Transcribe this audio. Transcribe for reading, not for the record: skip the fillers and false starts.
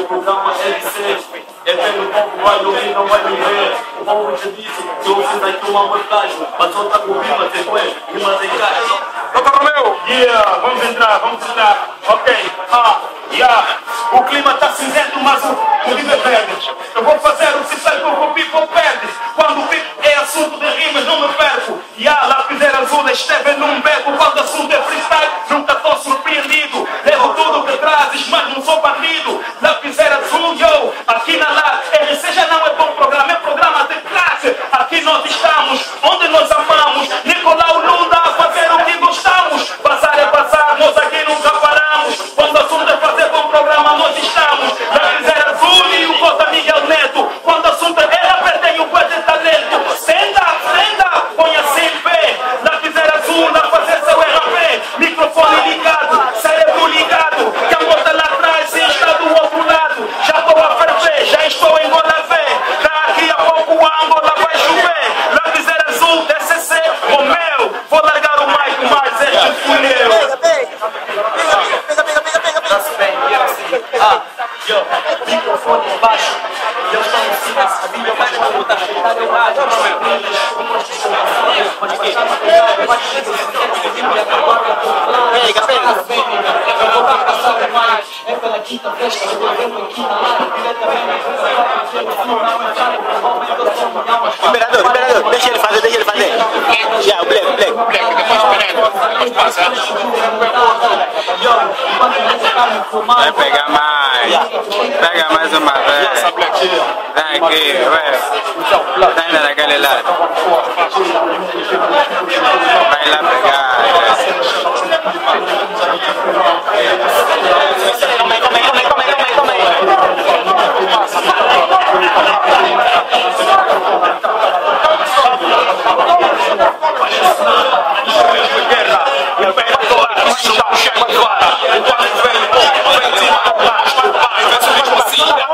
o programa LC. É pelo povo, vai ouvir, não vai me ver. O povo te disse que eu fiz aqui uma montagem, mas só tá com rimas depois, rimas em casa. Doutor Romeu! Yeah, vamos entrar. Ok, o clima tá cinzento, mas o livro é verde. Eu vou fazer o sucesso que o people perde. Quando o beat é assunto de rimas, não me perco. Lapiseira azul esteve num beco. Quando o assunto é freestyle, nunca tô surpreendido. Levo tudo que trazes, mas não sou bandido. Lapiseira azul, yo, aqui na LAC. RC já não é bom programa, é programa de classe. Aqui nós estamos, onde nós amamos. Nicolau Lula a fazer o que gostamos. Passar é passar, nós aqui nunca paramos. Quando o assunto é fazer bom programa, nós estamos. Lapiseira azul e o Cota Miguel Neto. Quando o assunto é rapper, tem o bué de talento. Stand up, põe assim em pé. Lapiseira azul a fazer seu RP. Microfone ligado, cérebro ligado. Que a moto lá atrás e está do outro lado. Já estou a ferver, já estou em Gola V. Daqui a pouco a Angola vai chover. Lapiseira azul, DCC, Romeu. Vou largar o mic, mas este fui eu. Tá-se bem, yo, microfone baixo, eu estou em cima, a vida vai com a luta, respeitar o rádio, pode passar uma pegada, vai te dizer, Pega. eu vou passar o mic, é pela quinta vez que eu vou ver aqui na live, diretamente, Imperador, deixa ele fazer. Já, o Black. Depois passa. Vai pegar mais. Pega mais uma vez. Vem aqui, vai. Tá indo naquele lado. Vai lá pegar. Come Guerra, imperador, chama agora. Enquanto vem o povo, vem de uma, mas vai, vem mesmo assim.